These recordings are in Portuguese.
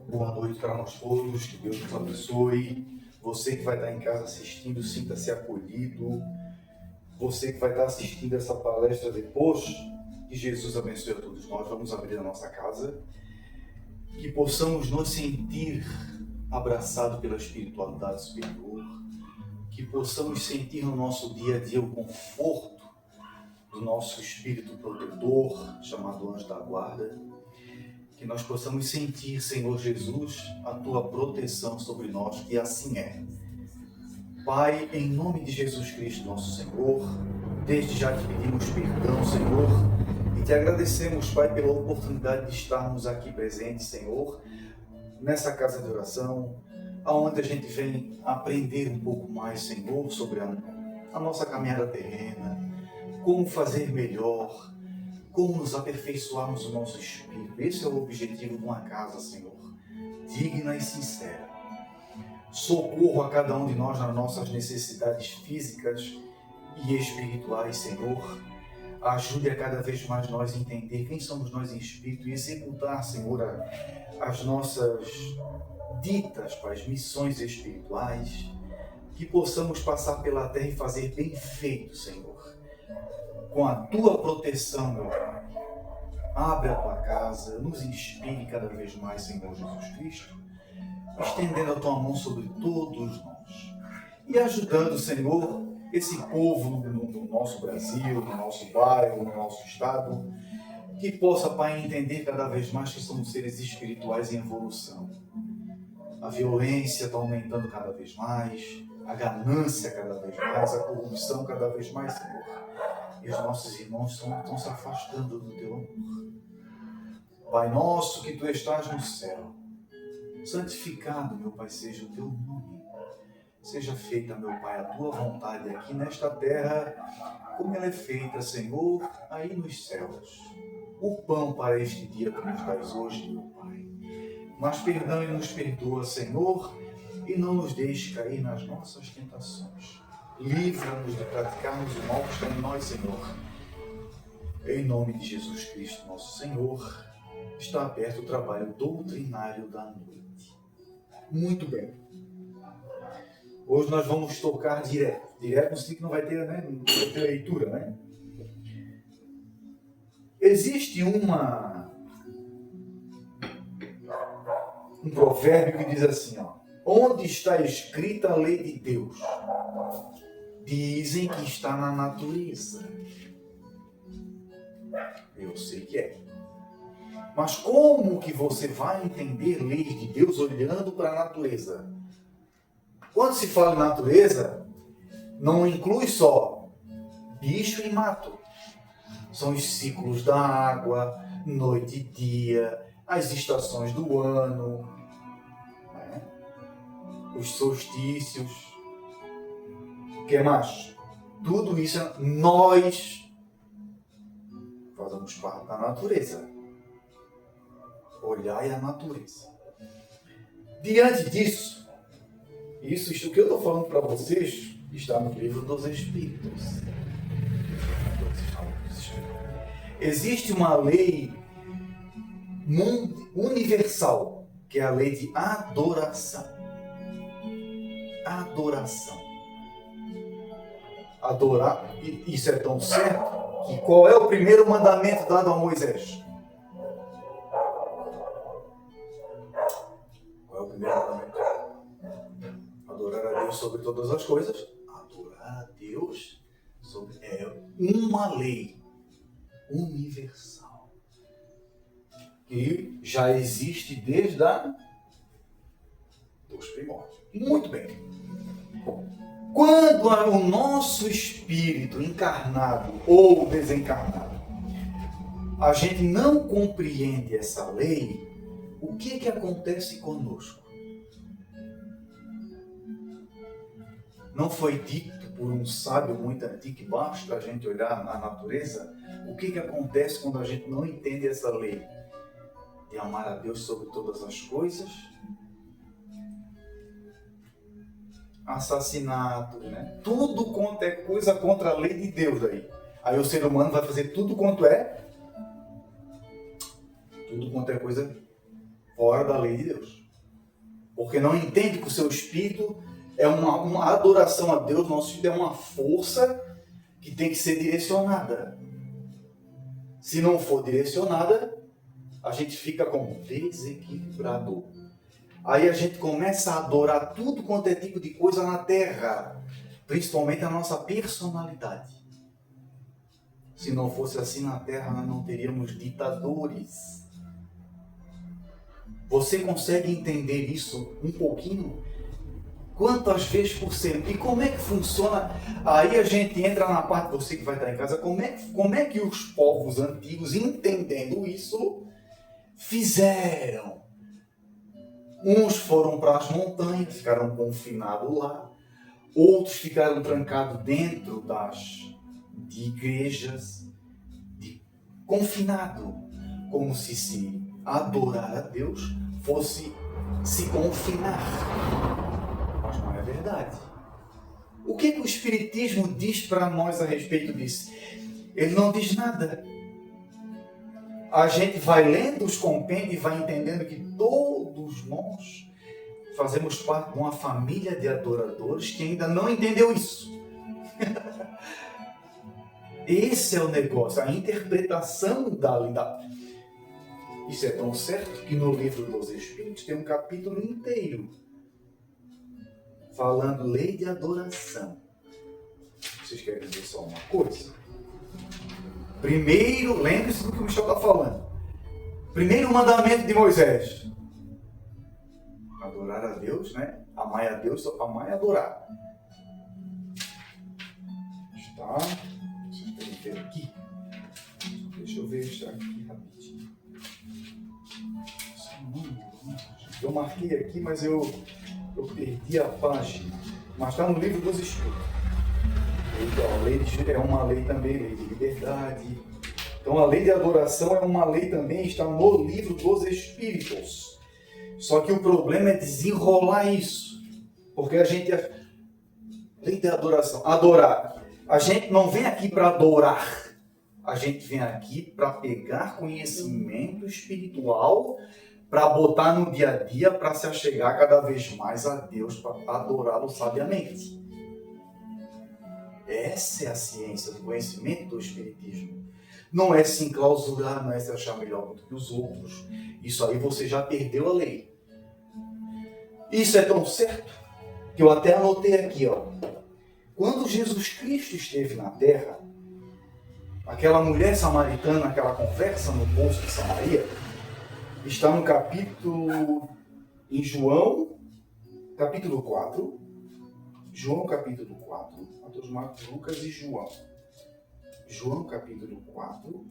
Boa noite para nós todos, que Deus nos abençoe. Você que vai estar em casa assistindo, sinta-se acolhido. Você que vai estar assistindo essa palestra depois, que Jesus abençoe a todos nós. Vamos abrir a nossa casa, que possamos nos sentir abraçados pela espiritualidade superior, que possamos sentir no nosso dia a dia o conforto do nosso espírito protetor, chamado anjo da guarda, que nós possamos sentir, Senhor Jesus, a Tua proteção sobre nós, que assim é. Pai, em nome de Jesus Cristo, nosso Senhor, desde já te pedimos perdão, Senhor, e te agradecemos, Pai, pela oportunidade de estarmos aqui presentes, Senhor, nessa casa de oração, onde a gente vem aprender um pouco mais, Senhor, sobre a nossa caminhada terrena, como fazer melhor, como nos aperfeiçoarmos o nosso espírito. Esse é o objetivo de uma casa, Senhor, digna e sincera. Socorro a cada um de nós nas nossas necessidades físicas e espirituais, Senhor. Ajude a cada vez mais nós a entender quem somos nós em espírito e executar, Senhor, as nossas ditas, Pai, as missões espirituais, que possamos passar pela terra e fazer bem feito, Senhor, com a Tua proteção, meu Pai. Abre a Tua casa, nos inspire cada vez mais, Senhor Jesus Cristo, estendendo a Tua mão sobre todos nós e ajudando, Senhor, esse povo no nosso Brasil, no nosso bairro, no nosso estado, que possa, Pai, entender cada vez mais que somos seres espirituais em evolução. A violência está aumentando cada vez mais, a ganância cada vez mais, a corrupção cada vez mais, Senhor. E os nossos irmãos estão se afastando do Teu amor. Pai nosso que Tu estás no céu, santificado, meu Pai, seja o Teu nome. Seja feita, meu Pai, a Tua vontade aqui nesta terra, como ela é feita, Senhor, aí nos céus. O pão para este dia Tu nos dás hoje, meu Pai. Mas perdão e nos perdoa, Senhor, e não nos deixe cair nas nossas tentações. Livra-nos de praticarmos o mal que está em nós, Senhor. Em nome de Jesus Cristo, nosso Senhor, está aberto o trabalho doutrinário da noite. Muito bem. Hoje nós vamos tocar direto. Direto no sentido que não vai ter, né? Não vai ter leitura, né? Existe um provérbio que diz assim, ó: onde está escrita a lei de Deus? Dizem que está na natureza. Eu sei que é. Mas como que você vai entender leis de Deus olhando para a natureza? Quando se fala em natureza, não inclui só bicho e mato. São os ciclos da água, noite e dia, as estações do ano, né? Os solstícios. O que mais? Tudo isso nós fazemos parte da natureza. Olhai a natureza. Diante disso, isso que eu estou falando para vocês está no livro dos Espíritos. Existe uma lei universal, que é a lei de adoração. Adoração. Adorar, isso é tão certo, que qual é o primeiro mandamento dado a Moisés? Qual é o primeiro mandamento? Adorar a Deus sobre todas as coisas. Adorar a Deus é uma lei universal que já existe desde os primórdios. Muito bem. Quando o nosso espírito encarnado ou desencarnado, a gente não compreende essa lei, o que acontece conosco? Não foi dito por um sábio muito antigo que basta a gente olhar na natureza? O que acontece quando a gente não entende essa lei? De amar a Deus sobre todas as coisas? Assassinato, né? Tudo quanto é coisa contra a lei de Deus aí. Aí o ser humano vai fazer tudo quanto é coisa fora da lei de Deus. Porque não entende que o seu espírito é uma adoração a Deus, nosso espírito é uma força que tem que ser direcionada. Se não for direcionada, a gente fica como desequilibrado. Aí a gente começa a adorar tudo quanto é tipo de coisa na terra, principalmente a nossa personalidade. Se não fosse assim na terra, nós não teríamos ditadores. Você consegue entender isso um pouquinho? Quantas vezes por semana? E como é que funciona? Aí a gente entra na parte, você que vai estar em casa, como é que os povos antigos, entendendo isso, fizeram? Uns foram para as montanhas, ficaram confinados lá. Outros ficaram trancados dentro de igrejas, confinado, como se adorar a Deus fosse se confinar. Mas não é verdade. O que o Espiritismo diz para nós a respeito disso? Ele não diz nada. A gente vai lendo os compêndios e vai entendendo que todos nós fazemos parte de uma família de adoradores que ainda não entendeu isso. Esse é o negócio, a interpretação da lei. Isso é tão certo que no livro dos Espíritos tem um capítulo inteiro falando lei de adoração. Vocês querem dizer só uma coisa? Primeiro, lembre-se do que o Michel está falando. Primeiro mandamento de Moisés. Adorar a Deus, né? Amar a Deus, amar e adorar. Está. Vocês querem ver aqui? Deixa eu ver isso aqui rapidinho. Eu marquei aqui, mas eu perdi a página. Mas está no livro dos Espíritos. Então, a lei é uma lei também, lei de liberdade. Então a lei de adoração é uma lei também, está no livro dos Espíritos. Só que o problema é desenrolar isso. Porque a gente... Lei de adoração. Adorar. A gente não vem aqui para adorar. A gente vem aqui para pegar conhecimento espiritual, para botar no dia a dia, para se achegar cada vez mais a Deus, para adorá-lo sabiamente. Essa é a ciência do conhecimento do Espiritismo. Não é se enclausurar, não é se achar melhor do que os outros. Isso aí você já perdeu a lei. Isso é tão certo que eu até anotei aqui, ó. Quando Jesus Cristo esteve na Terra, aquela mulher samaritana, aquela conversa no poço de Samaria, está no capítulo, em João, capítulo 4. João, capítulo 4. Mateus, Marcos, Lucas e João. João, capítulo 4.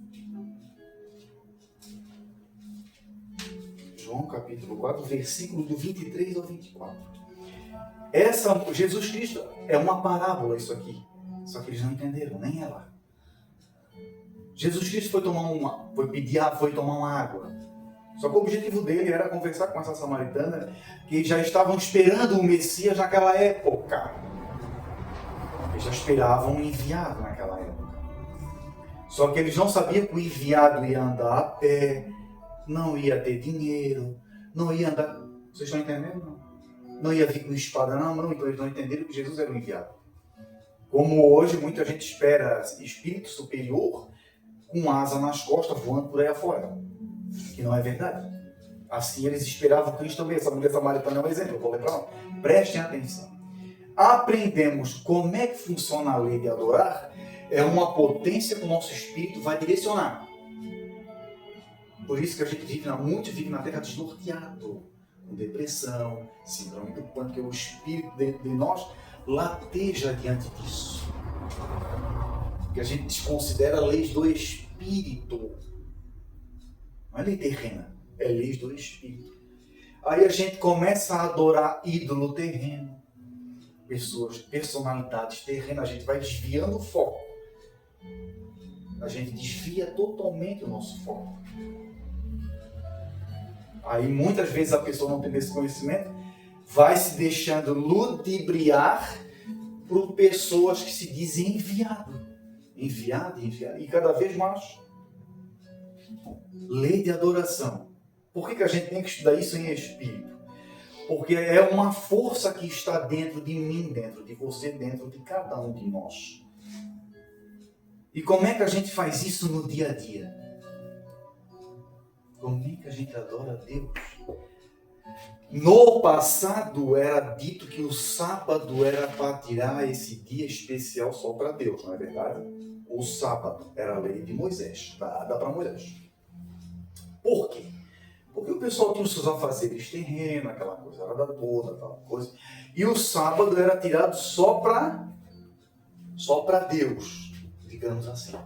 João, capítulo 4, versículo do 23 ao 24. Jesus Cristo é uma parábola isso aqui. Só que eles não entenderam, nem ela. Jesus Cristo foi tomar uma água. Só que o objetivo dele era conversar com essa samaritana que já estavam esperando o Messias naquela época. Eles já esperavam um enviado naquela época. Só que eles não sabiam que o enviado ia andar a pé, não ia ter dinheiro, não ia andar... Vocês estão entendendo? Não ia vir com espada na mão, então eles não entenderam que Jesus era o enviado. Como hoje muita gente espera espírito superior com asa nas costas, voando por aí afora. Que não é verdade. Assim eles esperavam Cristo também. Essa mulher samaritana é um exemplo. Eu vou ler para lá. Prestem atenção. Aprendemos como é que funciona a lei de adorar. É uma potência que o nosso espírito vai direcionar. Por isso que a gente vive na Terra desnorteado. Com depressão, síndrome do pânico. Que o espírito de nós lateja diante disso. Que a gente desconsidera leis do espírito. Não é lei terrena, é lei do Espírito. Aí a gente começa a adorar ídolo terreno, personalidades terrenas, a gente vai desviando o foco. A gente desvia totalmente o nosso foco. Aí muitas vezes a pessoa não tem esse conhecimento, vai se deixando ludibriar por pessoas que se dizem enviado. enviado, e cada vez mais. Lei de adoração. Por que a gente tem que estudar isso em espírito? Porque é uma força que está dentro de mim, dentro de você, dentro de cada um de nós. E como é que a gente faz isso no dia a dia? Como é que a gente adora a Deus? No passado era dito que o sábado era para tirar esse dia especial só para Deus, não é verdade? O sábado era a lei de Moisés, dada para Moisés. Por quê? Porque o pessoal tinha os seus afazeres terrenos, aquela coisa toda, aquela coisa. E o sábado era tirado só para Deus, digamos assim.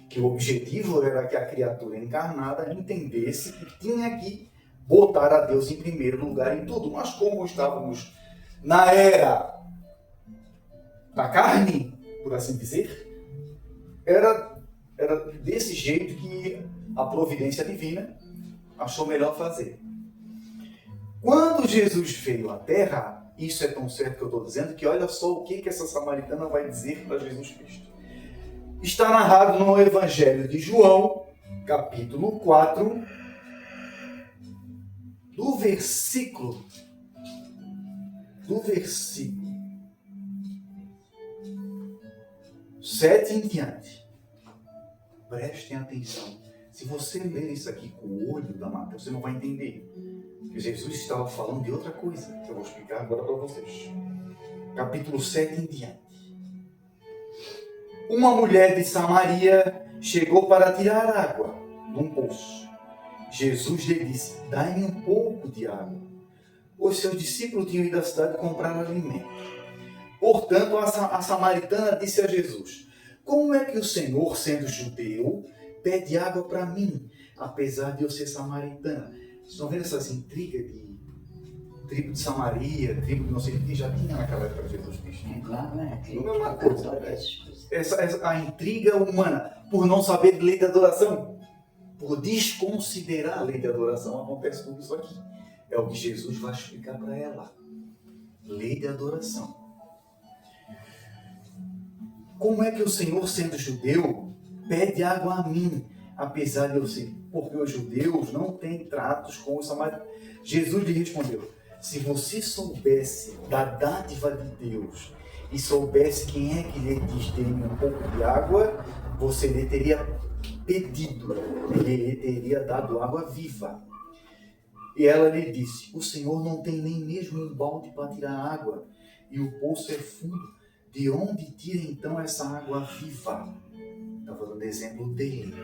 Que o objetivo era que a criatura encarnada entendesse que tinha que botar a Deus em primeiro lugar em tudo. Mas como estávamos na era da carne, por assim dizer, era desse jeito que a providência divina achou melhor fazer. Quando Jesus veio à Terra, isso é tão certo que eu estou dizendo, que olha só o que essa samaritana vai dizer para Jesus Cristo. Está narrado no Evangelho de João, capítulo 4, do versículo 7 em diante. Prestem atenção. Se você ler isso aqui com o olho da mata, você não vai entender. Porque Jesus estava falando de outra coisa, que eu vou explicar agora para vocês. Capítulo 7 em diante. Uma mulher de Samaria chegou para tirar água de um poço. Jesus lhe disse: dai-me um pouco de água. Os seus discípulos tinham ido à cidade comprar alimento. Portanto, a samaritana disse a Jesus: como é que o Senhor, sendo judeu, pede água para mim, apesar de eu ser samaritana? Vocês estão vendo essas intrigas de tribo de Samaria, tribo de não sei o que já tinha naquela época de Jesus Cristo? Claro, né? Não é uma coisa, né? A intriga humana, por não saber de lei de adoração, por desconsiderar a lei de adoração, acontece tudo isso aqui. É o que Jesus vai explicar para ela. Lei de adoração. Como é que o Senhor, sendo judeu, pede água a mim, apesar de eu ser? Porque os judeus não têm tratos com os samaritanos. Jesus lhe respondeu: se você soubesse da dádiva de Deus e soubesse quem é que lhe diz dê-me um pouco de água, você lhe teria pedido, ele lhe teria dado água viva. E ela lhe disse: o Senhor não tem nem mesmo um balde para tirar água, e o poço é fundo. De onde tira então essa água viva? Estava dando exemplo dele.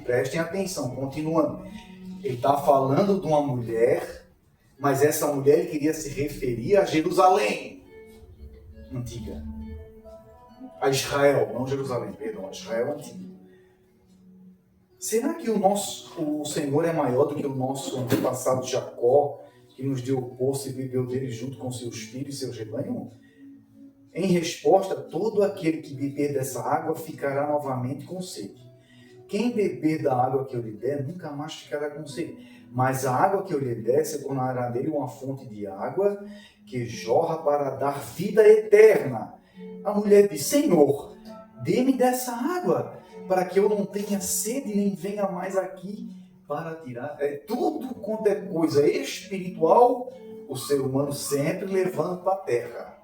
Prestem atenção, continuando. Ele está falando de uma mulher, mas essa mulher ele queria se referir a Jerusalém antiga. A Israel, não Jerusalém, perdão, a Israel antiga. Será que o Senhor é maior do que o nosso antepassado Jacó, que nos deu o poço e bebeu dele junto com seus filhos e seus rebanhos? Em resposta, todo aquele que beber dessa água ficará novamente com sede. Quem beber da água que eu lhe der, nunca mais ficará com sede. Mas a água que eu lhe der se tornará nele uma fonte de água que jorra para dar vida eterna. A mulher disse: Senhor, dê-me dessa água, para que eu não tenha sede nem venha mais aqui para tirar. Tudo quanto é coisa espiritual, o ser humano sempre levando para a terra.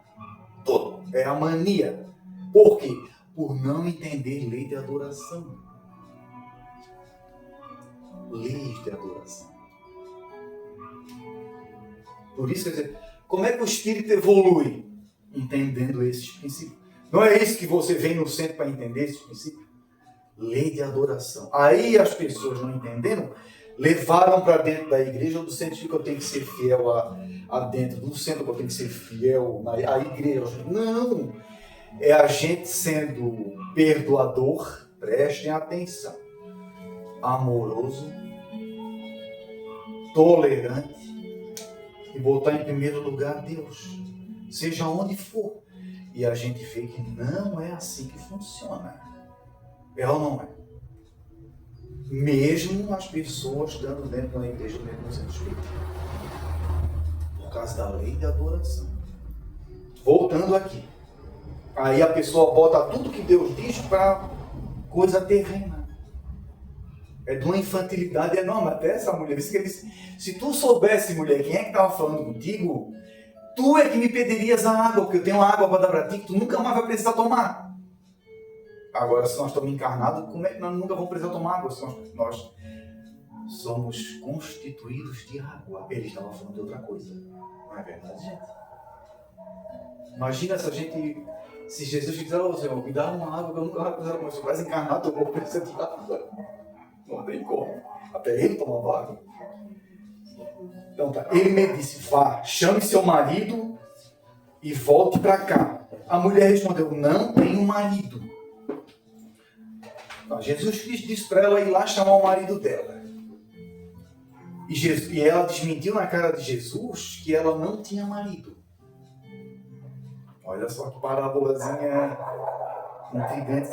Todo. É a mania. Por quê? Por não entender lei de adoração. Leis de adoração. Por isso, quer dizer, como é que o espírito evolui? Entendendo esses princípios. Não é isso que você vem no centro para entender esses princípios? Lei de adoração. Aí as pessoas não entenderam, levaram para dentro da igreja, ou do centro que eu tenho que ser fiel a dentro do centro, que eu tenho que ser fiel à igreja. Não! É a gente sendo perdoador, prestem atenção, amoroso, tolerante, e botar em primeiro lugar Deus, seja onde for. E a gente vê que não é assim que funciona. É ou não é? Mesmo as pessoas estando dentro da igreja, dentro do centro espírita. Por causa da lei de adoração. Voltando aqui. Aí a pessoa bota tudo que Deus diz para coisa terrena. É de uma infantilidade enorme. Até essa mulher disse, se tu soubesse, mulher, quem é que estava falando contigo, tu é que me pedirias a água, porque eu tenho água para dar para ti, que tu nunca mais vai precisar tomar. Agora, se nós estamos encarnados, como é que nós nunca vamos precisar tomar água? Se nós somos constituídos de água. Ele estava falando de outra coisa. Não é verdade, gente? Imagina se Jesus quiser, Senhor, me dá uma água que eu nunca mais precisar tomar. Se eu mais encarnado, eu vou precisar de água. Não tem como. Até ele tomava água. Então tá. Ele me disse, vá, chame seu marido e volte para cá. A mulher respondeu, não tenho marido. Então, Jesus Cristo disse para ela ir lá chamar o marido dela. E ela desmentiu na cara de Jesus que ela não tinha marido. Olha só que parábolazinha intrigante.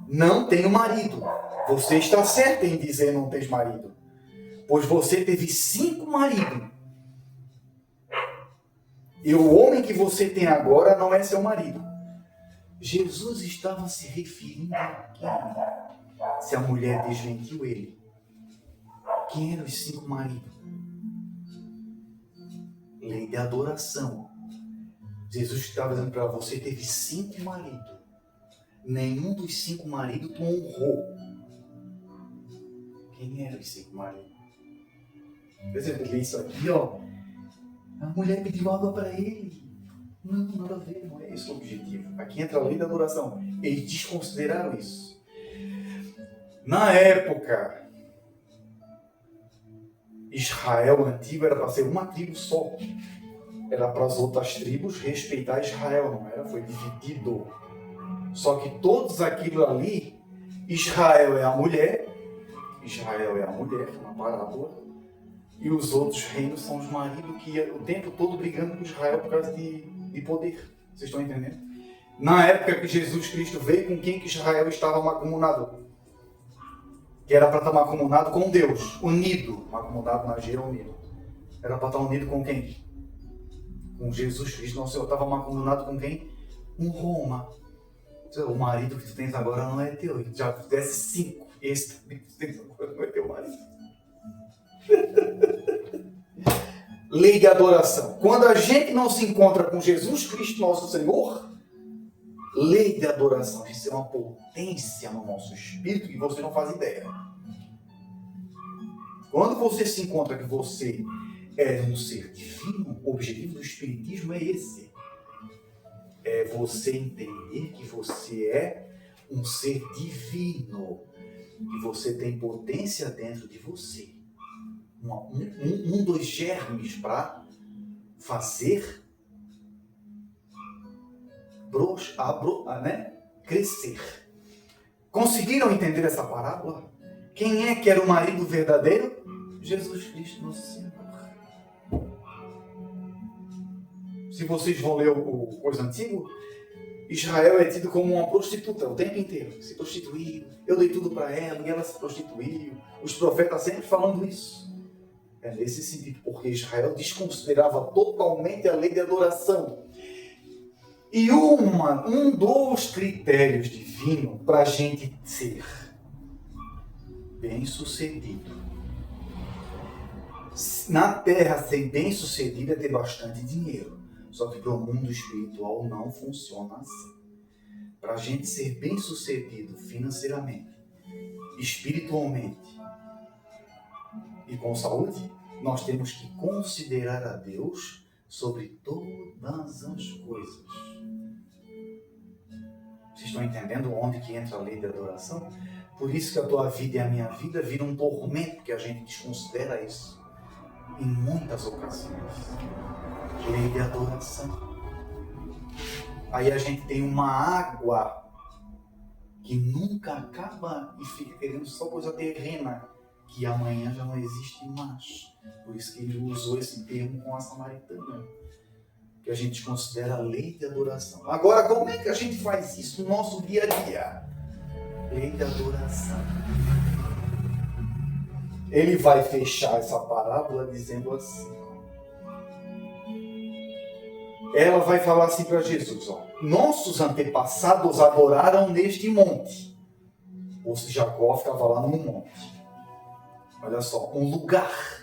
Não tenho marido. Você está certo em dizer não tens marido. Pois você teve 5 maridos. E o homem que você tem agora não é seu marido. Jesus estava se referindo a quem? Se a mulher desmentiu ele. Quem eram os 5 maridos? Lei de adoração. Jesus estava dizendo para ela, você teve 5 maridos. Nenhum dos 5 maridos tu honrou. Quem eram os 5 maridos? Por exemplo, isso aqui, ó. A mulher pediu água para ele. Não, nada a ver, não é esse o objetivo. Aqui entra a lei da adoração. Eles desconsideraram isso. Na época, Israel antigo era para ser uma tribo só. Era para as outras tribos respeitar Israel, não era? Foi dividido. Só que todos aquilo ali, Israel é a mulher, uma parábola, e os outros reinos são os maridos que o tempo todo brigando com Israel por causa de poder. Vocês estão entendendo? Na época que Jesus Cristo veio, com quem que Israel estava mancomunado? Que era para estar mancomunado com Deus, unido. Mancomunado na Gera, unido. Era para estar unido com quem? Com Jesus Cristo. Não, Senhor, estava mancomunado com quem? Com Roma. O marido que tu tens agora não é teu. Já tivesse 5. Esse que tu tens agora não é teu marido. Lei de adoração. Quando a gente não se encontra com Jesus Cristo, nosso Senhor, lei de adoração. Isso é uma potência no nosso espírito que você não faz ideia. Quando você se encontra que você é um ser divino, o objetivo do Espiritismo é esse. É você entender que você é um ser divino. Que você tem potência dentro de você. Um dos germes para fazer crescer. Conseguiram entender essa parábola? Quem é que era o marido verdadeiro? Jesus Cristo, nosso Senhor. Se vocês vão ler o coisa antigo, Israel é tido como uma prostituta o tempo inteiro. Se prostituiu, eu dei tudo para ela e ela se prostituiu. Os profetas sempre falando isso. É nesse sentido, porque Israel desconsiderava totalmente a lei de adoração. E um dos critérios divinos para a gente ser bem-sucedido. Na terra, ser bem-sucedido é ter bastante dinheiro. Só que para o mundo espiritual não funciona assim. Para a gente ser bem-sucedido financeiramente, espiritualmente e com saúde, nós temos que considerar a Deus sobre todas as coisas. Vocês estão entendendo onde que entra a lei de adoração? Por isso que a tua vida e a minha vida viram um tormento, porque a gente desconsidera isso em muitas ocasiões. Lei de adoração. Aí a gente tem uma água que nunca acaba e fica querendo só coisa terrena, que amanhã já não existe mais. Por isso que ele usou esse termo com a samaritana, que a gente considera a lei de adoração. Agora, como é que a gente faz isso no nosso dia a dia? Lei de adoração. Ele vai fechar essa parábola dizendo assim: ela vai falar assim para Jesus, ó, nossos antepassados adoraram neste monte. Ou se Jacó ficava lá no monte. Olha só, um lugar.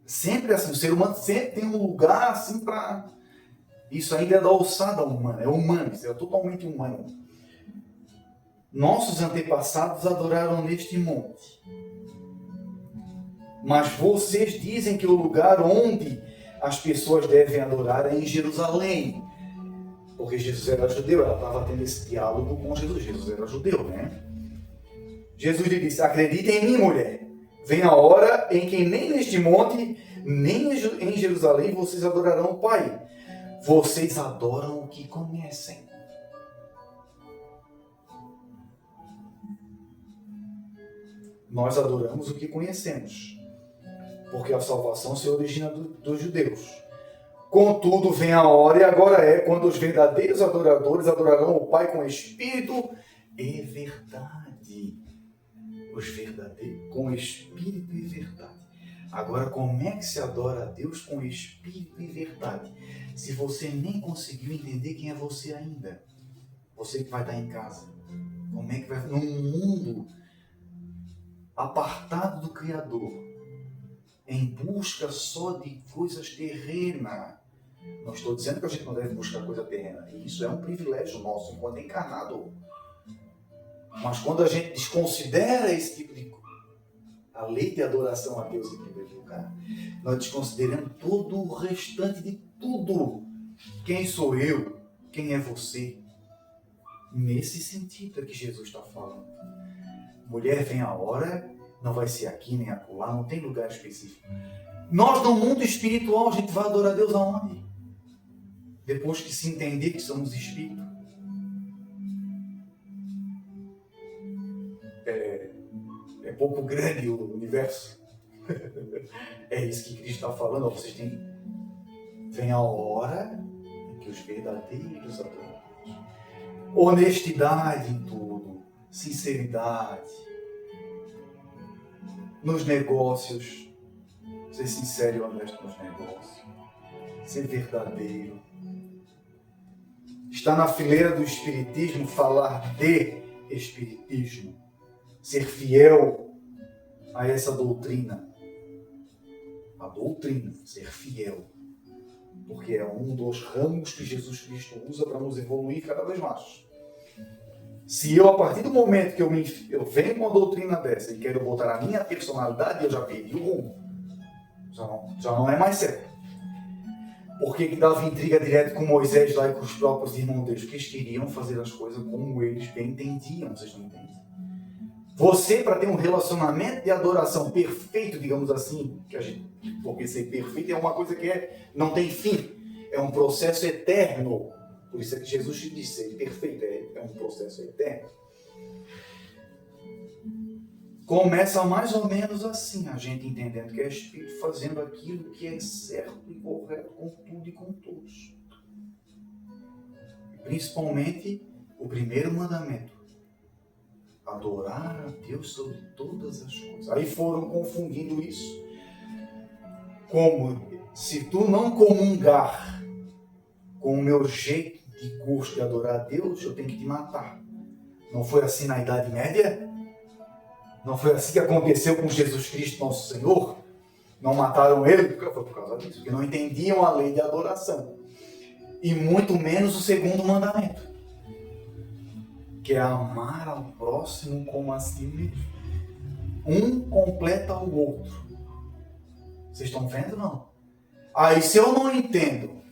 Sempre assim, o ser humano sempre tem um lugar assim para... Isso ainda é da alçada humana, é humano, isso é totalmente humano. Nossos antepassados adoraram neste monte. Mas vocês dizem que o lugar onde as pessoas devem adorar é em Jerusalém. Porque Jesus era judeu, ela estava tendo esse diálogo com Jesus. Jesus era judeu, né? Jesus lhe disse, acredita em mim, mulher. Vem a hora em que nem neste monte, nem em Jerusalém vocês adorarão o Pai. Vocês adoram o que conhecem. Nós adoramos o que conhecemos. Porque a salvação se origina dos judeus. Contudo, vem a hora, e agora é, quando os verdadeiros adoradores adorarão o Pai com espírito e verdade. Os verdadeiros, com espírito e verdade. Agora, como é que se adora a Deus com espírito e verdade? Se você nem conseguiu entender quem é você ainda. Você que vai estar em casa. Como é que vai... Num mundo apartado do Criador, em busca só de coisas terrenas. Não estou dizendo que a gente não deve buscar coisa terrena. Isso é um privilégio nosso enquanto encarnado. Mas quando a gente desconsidera esse tipo de coisa, a lei de adoração a Deus em primeiro lugar, nós desconsideramos todo o restante de tudo. Quem sou eu? Quem é você? Nesse sentido é que Jesus está falando. Mulher, vem a hora, não vai ser aqui nem acolá, não tem lugar específico. Nós, no mundo espiritual, a gente vai adorar a Deus aonde? Depois que se entender que somos espírito. É pouco grande o universo. É isso que Cristo está falando. Vocês têm... Vem a hora em que os verdadeiros adoram. Honestidade em tudo. Sinceridade. Nos negócios. Ser sincero e honesto nos negócios. Ser verdadeiro. Está na fileira do espiritismo falar de espiritismo. Ser fiel a essa doutrina. A doutrina, ser fiel. Porque é um dos ramos que Jesus Cristo usa para nos evoluir cada vez mais. Se eu, a partir do momento que eu venho com uma doutrina dessa e quero botar a minha personalidade, eu já perdi o rumo. Já não é mais certo. Por que dava intriga direto com Moisés lá e com os próprios irmãos deles? Porque eles queriam fazer as coisas como eles bem entendiam, vocês não entendem? Você, para ter um relacionamento de adoração perfeito, digamos assim, porque ser perfeito é uma coisa que não tem fim, é um processo eterno. Por isso é que Jesus te disse, ser perfeito é um processo eterno. Começa mais ou menos assim, a gente entendendo que é Espírito fazendo aquilo que é certo e correto com tudo e com todos. Principalmente o primeiro mandamento. Adorar a Deus sobre todas as coisas. Aí foram confundindo isso. Como se tu não comungar com o meu jeito de gosto de adorar a Deus, eu tenho que te matar. Não foi assim na Idade Média? Não foi assim que aconteceu com Jesus Cristo, nosso Senhor? Não mataram ele? Foi por causa disso. Porque não entendiam a lei de adoração. E muito menos o segundo mandamento. Que é amar ao próximo como a si mesmo. Um completa o outro. Vocês estão vendo, não? Aí se eu não entendo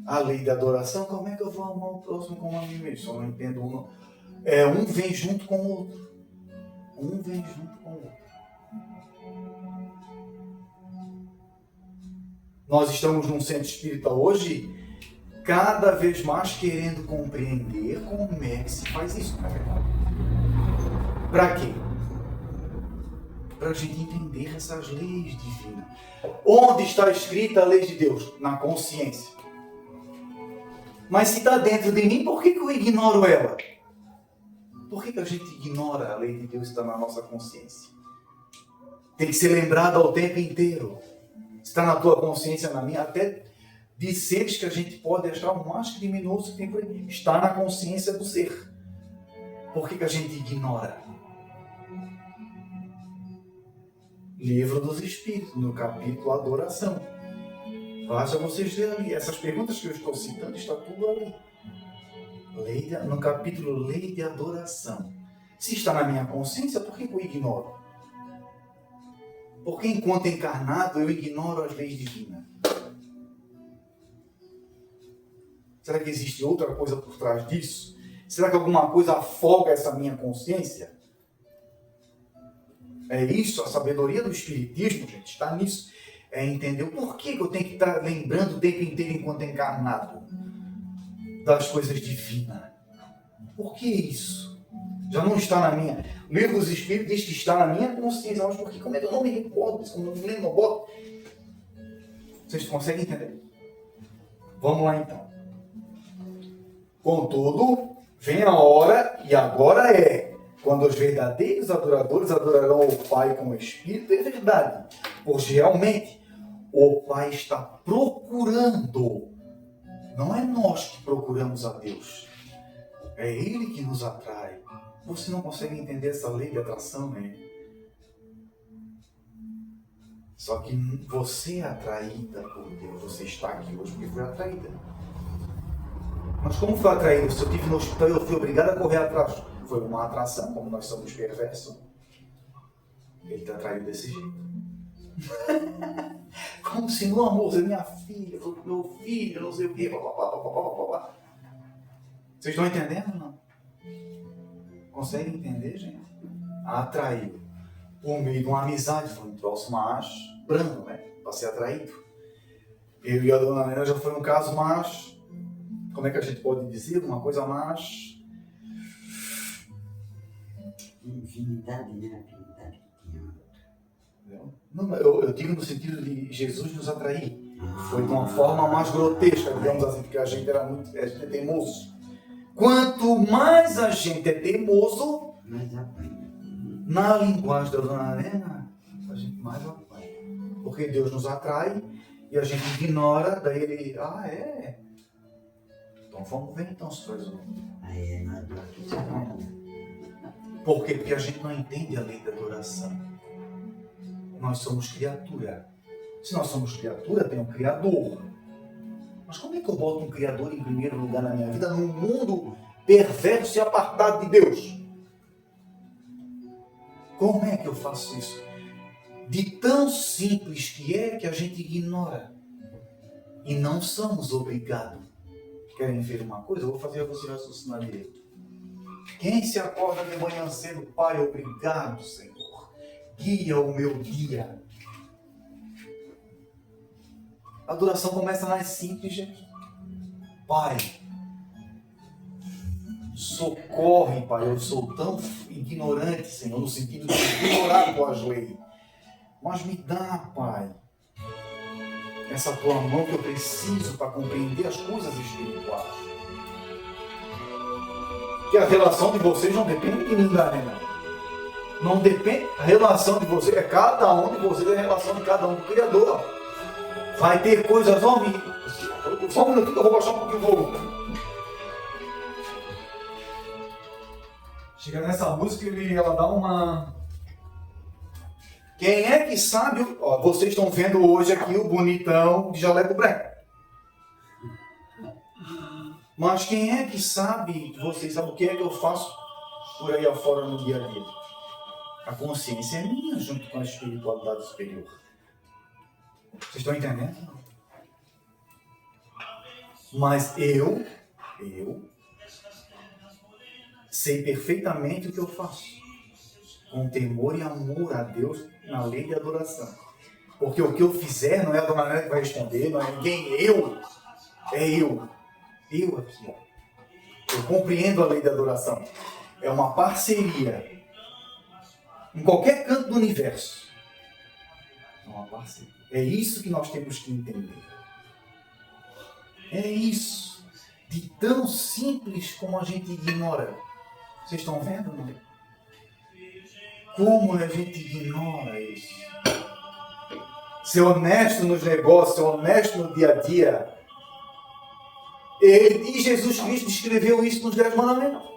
a lei da adoração, como é que eu vou amar o próximo como a mim mesmo? Se eu não entendo um vem junto com o outro. Um vem junto com o outro. Nós estamos num centro espírita hoje, cada vez mais querendo compreender como é que se faz isso, na verdade. Para quê? Para a gente entender essas leis divinas. Onde está escrita a lei de Deus? Na consciência. Mas se está dentro de mim, por que eu ignoro ela? Por que a gente ignora a lei de Deus que está na nossa consciência? Tem que ser lembrado ao tempo inteiro. Está na tua consciência, na minha, até de seres que a gente pode achar o mais criminoso que tem por aí. Está na consciência do ser. Por que a gente ignora? Livro dos Espíritos, no capítulo Adoração. Basta vocês lerem ali. Essas perguntas que eu estou citando, está tudo ali. No capítulo Lei de Adoração. Se está na minha consciência, por que eu ignoro? Porque enquanto encarnado, eu ignoro as leis divinas. Será que existe outra coisa por trás disso? Será que alguma coisa afoga essa minha consciência? É isso, a sabedoria do Espiritismo, gente, está nisso. É entender o porquê que eu tenho que estar lembrando o tempo inteiro enquanto encarnado das coisas divinas. Por que isso? Já não está na minha... O livro dos Espíritos diz que está na minha consciência. Mas por que? Como é que eu não me recordo disso? Como eu não me lembro, não boto? Vocês conseguem entender? Vamos lá então. Contudo, vem a hora, e agora é, quando os verdadeiros adoradores adorarão o Pai com o Espírito, é verdade. Pois realmente, o Pai está procurando. Não é nós que procuramos a Deus. É Ele que nos atrai. Você não consegue entender essa lei de atração, né? Só que você é atraída por Deus. Você está aqui hoje porque foi atraída. Mas como foi atraído? Se eu estive no hospital e eu fui obrigado a correr atrás. Foi uma atração, como nós somos perversos. Ele te atraiu desse jeito. Como se não, amor, você é minha filha, meu filho, não sei o quê. Vocês estão entendendo ou não? Conseguem entender, gente? Atraiu. Por meio de uma amizade, foi um troço mais brando, né? Para ser atraído. Eu e a dona Helena já foi um caso mais... Como é que a gente pode dizer? Uma coisa mais... Infinidade, né? Afinidade que tinha. Não, eu digo no sentido de Jesus nos atrair. Foi de uma forma mais grotesca, digamos assim, porque a gente é teimoso. Quanto mais a gente é teimoso, Mas apanha. na linguagem da dona Helena, a gente mais apanha. Porque Deus nos atrai e a gente ignora, daí ele, é? Então vamos ver então se faz o... Aí é na dor que se apanha. Por quê? Porque a gente não entende a lei da adoração. Nós somos criatura. Se nós somos criatura, tem um Criador. Mas como é que eu boto um Criador em primeiro lugar na minha vida num mundo perverso e apartado de Deus? Como é que eu faço isso? De tão simples que é que a gente ignora. E não somos obrigados. Querem ver uma coisa? Eu vou fazer você raciocinar direito. Quem se acorda de manhã cedo, Pai, obrigado, Senhor. Guia o meu dia. A adoração começa nas simples, gente. Pai, socorre, Pai. Eu sou tão ignorante, Senhor, no sentido de ignorar tuas leis. Mas me dá, Pai, essa tua mão que eu preciso para compreender as coisas espirituais. Que a relação de vocês não depende de mim, né? Não depende. A relação de vocês é cada um de vocês, é a relação de cada um do Criador. Vai ter coisas, só um minutinho que eu vou baixar um pouquinho o volume. Chega nessa música e ela dá uma... Quem é que sabe... Ó, vocês estão vendo hoje aqui o bonitão de jaleco branco. Mas quem é que sabe, vocês sabem o que é que eu faço por aí afora no dia a dia? A consciência é minha junto com a espiritualidade superior. Vocês estão entendendo? Mas eu sei perfeitamente o que eu faço. Com temor e amor a Deus na lei de adoração. Porque o que eu fizer não é a dona Helena que vai responder, não é ninguém, é eu. Eu aqui, ó. Eu compreendo a lei da adoração. É uma parceria. Em qualquer canto do universo. É uma parceria. É isso que nós temos que entender. É isso. De tão simples como a gente ignora. Vocês estão vendo, não? Como a gente ignora isso? Ser honesto nos negócios, ser honesto no dia a dia. E Jesus Cristo escreveu isso nos 10 mandamentos.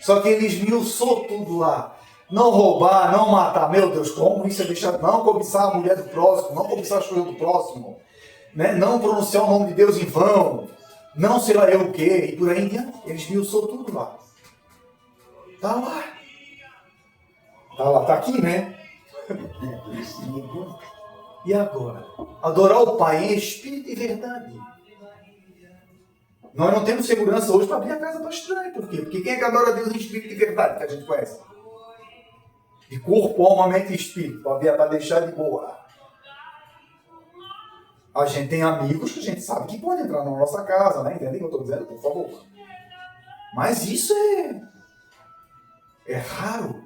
Só que ele esmiuçou tudo lá. Não roubar, não matar. Meu Deus, como isso é deixado? Não cobiçar a mulher do próximo, não cobiçar as coisas do próximo. Né? Não pronunciar o nome de Deus em vão. Não sei lá eu o quê. E por aí em diante. Ele esmiuçou tudo lá. Está lá. Está lá, está aqui, né? E agora? Adorar o Pai em espírito e verdade. Nós não temos segurança hoje para abrir a casa para estranho. Por quê? Porque quem é que adora Deus em espírito e verdade, que a gente conhece? De corpo, alma, mente e espírito. Para deixar de boa. A gente tem amigos que a gente sabe que podem entrar na nossa casa, né? Entendem o que eu estou dizendo? Por favor. Mas isso é raro.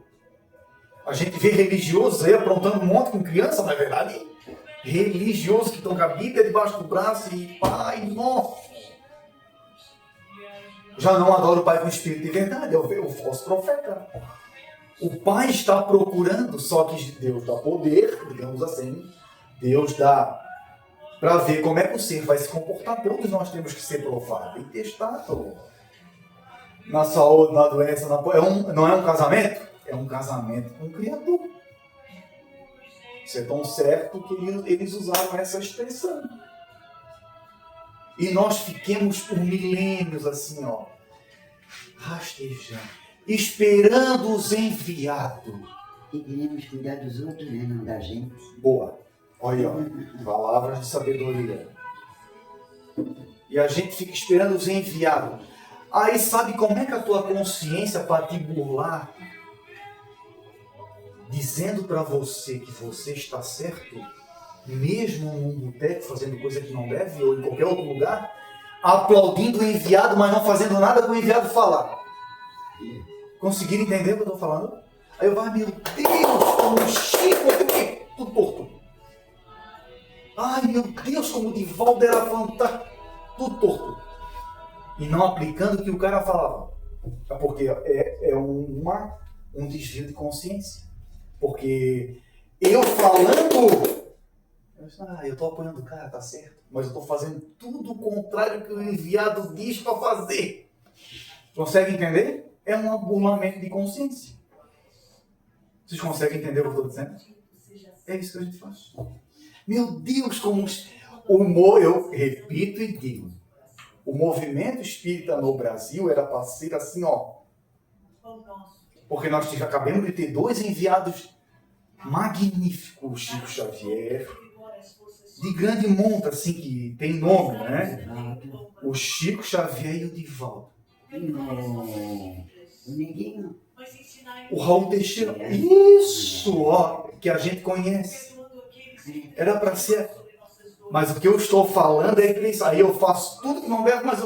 A gente vê religiosos aí aprontando um monte com criança, não é verdade? Religiosos que estão com a Bíblia debaixo do braço e pai, nossa. Já não adora o Pai com espírito de verdade, é o falso profeta. O Pai está procurando, só que Deus dá poder, digamos assim, Deus dá para ver como é que o ser vai se comportar. Todos nós temos que ser provados e testado. Na saúde, na doença, não é um casamento? É um casamento com o Criador. Isso é tão certo que eles usaram essa expressão. E nós fiquemos por milênios assim, ó, rastejando, esperando os enviados. E queremos cuidar dos outros, né? Não da gente. Boa. Olha, ó, palavras de sabedoria. E a gente fica esperando os enviados. Aí sabe como é que a tua consciência para te burlar, dizendo para você que você está certo, mesmo num boteco fazendo coisa que não deve, ou em qualquer outro lugar, aplaudindo o enviado, mas não fazendo nada com o enviado falar. Conseguiram entender o que eu estou falando? Aí eu vai, meu Deus, como o Chico, tudo torto. Ai, meu Deus, como o Divaldo era fantástico, tudo torto. E não aplicando o que o cara falava. Porque é um desvio de consciência. Porque eu falando... eu estou apoiando o cara, tá certo. Mas eu estou fazendo tudo o contrário que o enviado diz para fazer. Consegue entender? É um burlamento de consciência. Vocês conseguem entender o que eu estou dizendo? É isso que a gente faz. Meu Deus, como eu repito e digo. O movimento espírita no Brasil era para ser assim, ó. Porque nós acabamos de ter 2 enviados magníficos, o Chico Xavier, de grande monta, assim, que tem nome, né? O Chico Xavier e o Divaldo. O Neguinho. O Raul Teixeira. Isso, ó, que a gente conhece. Era para ser... Mas o que eu estou falando é que isso aí eu faço tudo que não deve, mas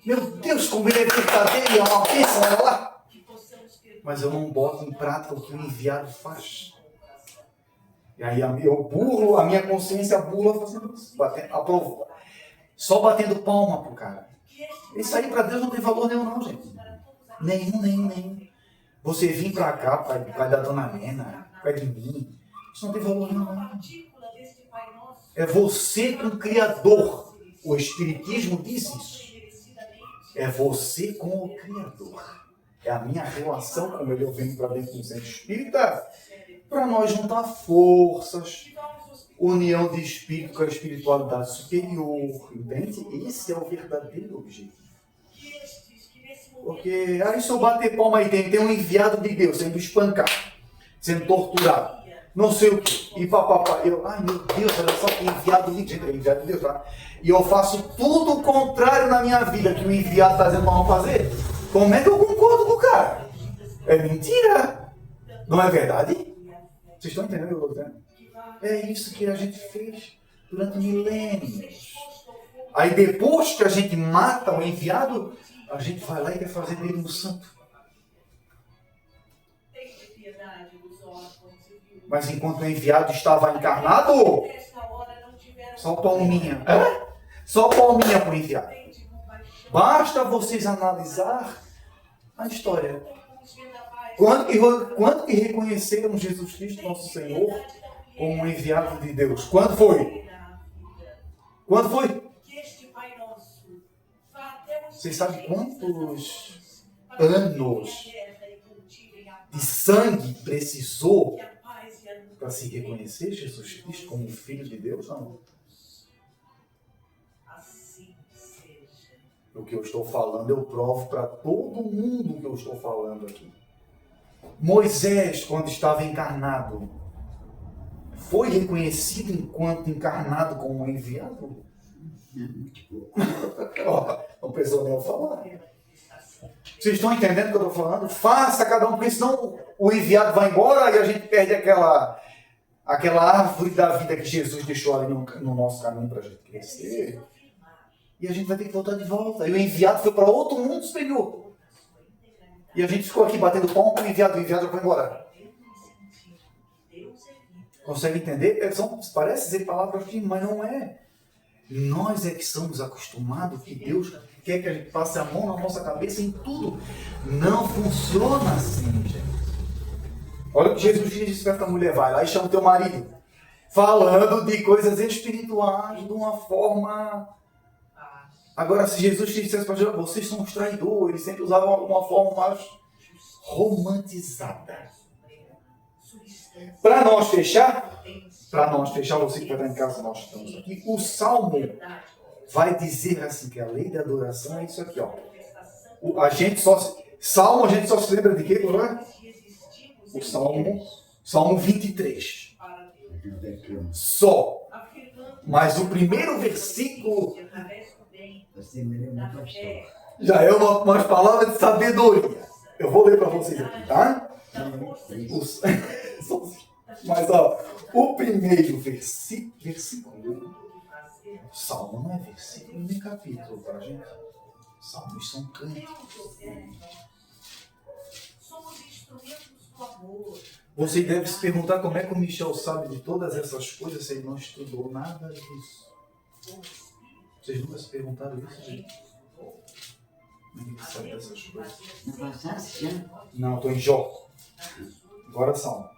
meu Deus, como ele é verdadeiro, é uma bênção, olha lá. Mas eu não boto em prática o que o enviado faz. E aí eu burlo, a minha consciência burla fazendo isso. Só batendo palma pro cara. Isso aí para Deus não tem valor nenhum não, gente. Nenhum. Você vir para cá, pai da dona Nena, pai de mim, isso não tem valor nenhum não. É você com o Criador. O Espiritismo diz isso. É você com o Criador. É a minha relação com ele. Eu venho para dentro do centro espírita para nós juntar forças, união de espírito com a espiritualidade superior. Entende? Esse é o verdadeiro objetivo. Porque aí se eu bater palma aí, tem um enviado de Deus sendo espancado, sendo torturado. Não sei o que, e papapá, ai meu Deus, olha só que enviado de Deus, enviado de Deus, tá? E eu faço tudo o contrário na minha vida que o enviado está dizendo para não fazer. Como é que eu concordo com o cara? É mentira, não é verdade? Vocês estão entendendo o que eu estou dizendo? É isso que a gente fez durante milênios. Aí depois que a gente mata o enviado, a gente vai lá e quer fazer dele um santo. Mas enquanto o enviado estava encarnado, só palminha. Só palminha para o enviado. Basta vocês analisar a história. Quando que reconheceram Jesus Cristo, nosso Senhor, como um enviado de Deus? Quando foi? Quando foi? Vocês sabem quantos anos de sangue precisou para se reconhecer Jesus Cristo como Filho de Deus? Não. O que eu estou falando, eu provo para todo mundo o que eu estou falando aqui. Moisés, quando estava encarnado, foi reconhecido enquanto encarnado como um enviado? Não precisou nem eu falar. Vocês estão entendendo o que eu estou falando? Faça cada um, porque senão o enviado vai embora e a gente perde aquela árvore da vida que Jesus deixou ali no nosso caminho para a gente crescer. E a gente vai ter que voltar de volta. E o enviado foi para outro mundo superior. E a gente ficou aqui batendo palma para o enviado já foi embora. Consegue entender? Parece ser palavras firmes, mas não é. Nós é que somos acostumados que Deus quer que a gente passe a mão na nossa cabeça em tudo. Não funciona assim, gente. Olha o que Jesus disse para essa mulher: vai lá e chama o teu marido. Falando de coisas espirituais de uma forma... Agora, se Jesus dissesse para ela: vocês são os traidores, ele sempre usava uma forma mais romantizada. Para nós fechar, você que vai estar em casa, nós estamos aqui, o Salmo vai dizer assim, que a lei da adoração é isso aqui, ó. Salmo a gente só se lembra de quê, não é? O Salmo 23. Só. Mas o primeiro versículo já é umas palavras de sabedoria. Eu vou ler para vocês aqui, tá? Mas ó, o primeiro versículo, Salmo não é versículo nem capítulo, tá, gente? Salmos são cânticos. Você deve se perguntar como é que o Michel sabe de todas essas coisas se ele não estudou nada disso. Vocês nunca se perguntaram isso, gente? Ninguém sabe dessas coisas. Não passasse já? Não, estou em Jó. Agora Salmo.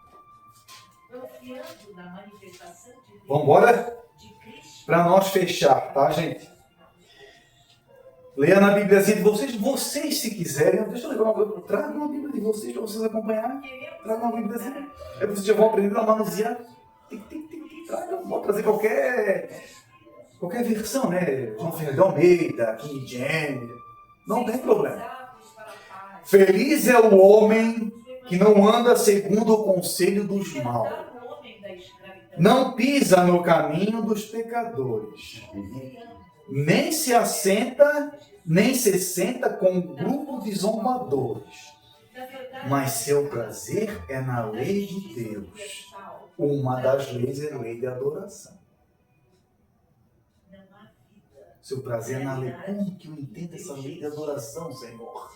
Vamos embora? Para nós fechar, tá, gente? Leia na Bíbliazinha de vocês se quiserem. Deixa eu levar uma coisa. Traga uma Bíblia de vocês para vocês acompanharem. Traga uma Bíbliazinha. Aí vocês já vão aprender a manusear. Traga, pode trazer qualquer versão, né? João Ferreira de Almeida, King James. Não tem problema. Feliz é o homem que não anda segundo o conselho dos maus. Não pisa no caminho dos pecadores. Nem se assenta, nem se senta com um grupo de zombadores. Mas seu prazer é na lei de Deus. Uma das leis é a lei de adoração. Seu prazer é na lei. Como que eu entendo essa lei de adoração, Senhor?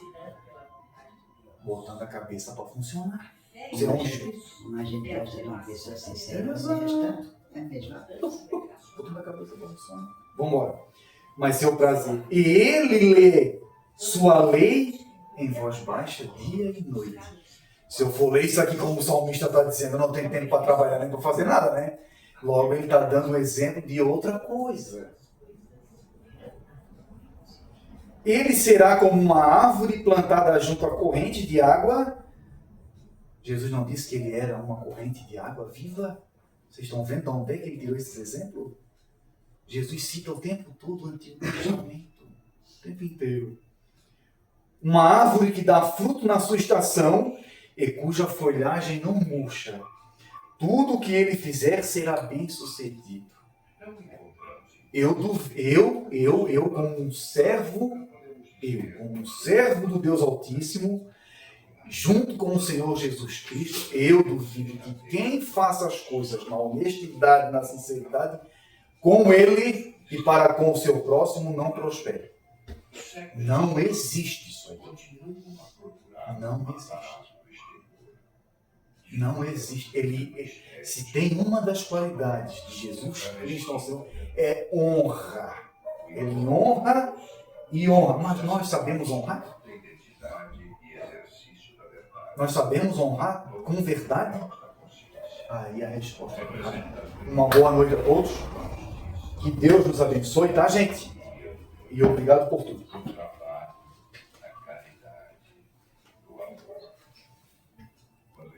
Botando a cabeça para funcionar. Você não Uma gente gosta de uma pessoa sincera, você já está. É mesmo. Botando a cabeça para funcionar. Vamos embora. Mas seu prazer. E ele lê sua lei em voz baixa dia e noite. Se eu for ler isso aqui como o salmista está dizendo, eu não tenho tempo para trabalhar nem para fazer nada, né? Logo ele está dando um exemplo de outra coisa. Ele será como uma árvore plantada junto à corrente de água. Jesus não disse que ele era uma corrente de água viva? Vocês estão vendo de onde é que ele tirou esse exemplo? Jesus cita o tempo todo o Antigo Testamento. O tempo inteiro. Uma árvore que dá fruto na sua estação e cuja folhagem não murcha. Tudo o que ele fizer será bem sucedido. Eu como um servo do Deus Altíssimo, junto com o Senhor Jesus Cristo, eu duvido que quem faça as coisas na honestidade, na sinceridade, com ele e para com o seu próximo, não prospere. Não existe isso aí. Não existe. Não existe. Se tem uma das qualidades de Jesus Cristo, Senhor, é honra. Ele honra e honra. Mas nós sabemos honrar? Nós sabemos honrar com verdade? Aí a resposta é claro. Uma boa noite a todos. Que Deus nos abençoe, tá, gente? E obrigado por tudo.